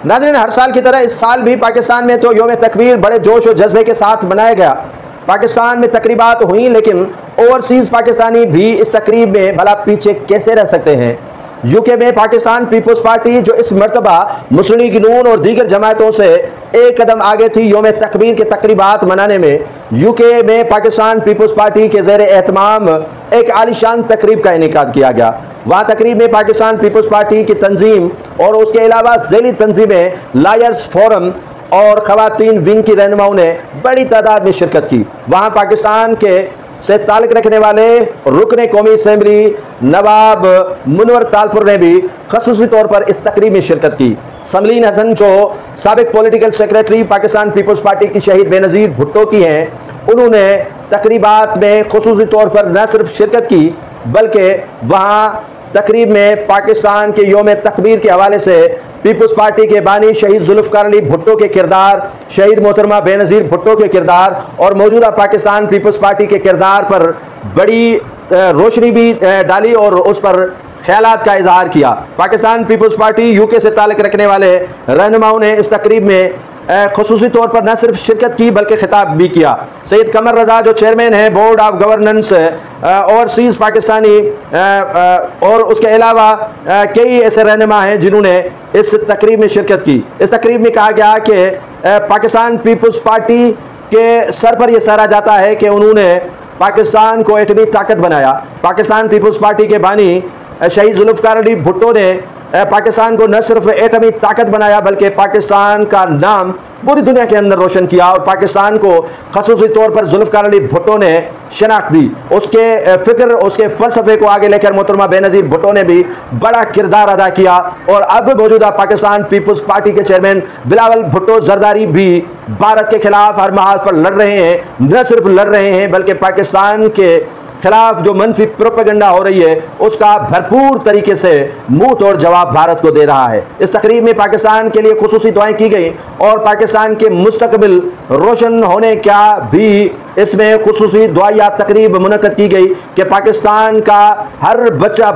नाज़रीन, हर साल की तरह इस साल भी पाकिस्तान में तो योम तकबीर बड़े जोश और जज्बे के साथ मनाया गया। पाकिस्तान में तकरीबात हुई, लेकिन ओवरसीज़ पाकिस्तानी भी इस तकरीब में भला पीछे कैसे रह सकते हैं। यूके में पाकिस्तान पीपल्स पार्टी, जो इस मरतबा मुस्लिम लीग नून और दीगर जमातों से एक कदम आगे थी योम तकबीर के तकरीबात मनाने में, यूके में पाकिस्तान पीपल्स पार्टी के ज़ेर एहतमाम एक आलीशान तकरीब का इनेकाद किया गया। वहाँ तकरीब में पाकिस्तान पीपल्स पार्टी की तंजीम और उसके अलावा ज़ैली तंजीमें, लायर्स फोरम और ख़वातीन विंग की रहनुमाओं ने बड़ी तादाद में शिरकत की। वहाँ पाकिस्तान के से ताल्लुक़ रखने वाले रुकने कौमी असम्बली नवाब मुनवर तालपुर ने भी ख़ुसूसी तौर पर इस तकरीब में शिरकत की। समलीन हसन, जो साबिक political secretary Pakistan Peoples Party की शहीद बेनज़ीर भुट्टो की हैं, उन्होंने तकरीबात में ख़ुसूसी तौर पर न सिर्फ शिरकत की, बल्कि वहाँ तकरीब में पाकिस्तान के योम तकबीर के हवाले से पीपल्स पार्टी के बानी शहीद जुल्फ़िकार अली भुट्टो के किरदार, शहीद मोहतरमा बेनज़ीर भुट्टो के किरदार और मौजूदा पाकिस्तान पीपल्स पार्टी के किरदार पर बड़ी रोशनी भी डाली और उस पर ख्यालात का इजहार किया। पाकिस्तान पीपल्स पार्टी यूके से ताल्लुक़ रखने वाले रहनुमाओं ने इस तकरीब में ख़ुसूसी तौर पर न सिर्फ शिरकत की बल्कि खिताब भी किया। सैयद कमर रज़ा, जो चेयरमैन हैं board of governance overseas Pakistani, और उसके अलावा कई ऐसे रहनुमा हैं जिन्होंने इस तकरीब में शिरकत की। इस तकरीब में कहा गया कि पाकिस्तान पीपल्स पार्टी के सर पर यह सराहा जाता है कि उन्होंने पाकिस्तान को एटमी ताकत बनाया। पाकिस्तान पीपल्स पार्टी के बानी शहीद जुल्फ़िकार अली भुट्टो ने पाकिस्तान को न सिर्फ एटमी ताकत बनाया बल्कि पाकिस्तान का नाम पूरी दुनिया के अंदर रोशन किया और पाकिस्तान को ख़ुसूसी तौर पर जुल्फ़िकार अली भुट्टो ने शनाख्त दी। उसके फ़िक्र, उसके फ़लसफ़े को आगे लेकर मोहतरमा बेनज़ीर भुट्टो ने भी बड़ा किरदार अदा किया और अब मौजूदा पाकिस्तान पीपल्स पार्टी के चेयरमैन बिलावल भुट्टो ज़रदारी भी भारत के खिलाफ हर महाज पर लड़ रहे हैं। न सिर्फ लड़ रहे हैं बल्कि पाकिस्तान के खिलाफ जो मनफी प्रोपेगेंडा हो रही है उसका भरपूर तरीके से मुंह तोड़ जवाब भारत को दे रहा है। इस तकरीब में पाकिस्तान के लिए खुसूसी दुआएं की गई और पाकिस्तान के मुस्तकबिल रोशन होने का भी इसमें खुसूसी दुआया तकरीब मुनक़द की गई कि पाकिस्तान का हर बच्चा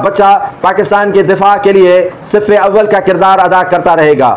पाकिस्तान के दिफा के लिए सिफ़ अव्वल का किरदार अदा करता रहेगा।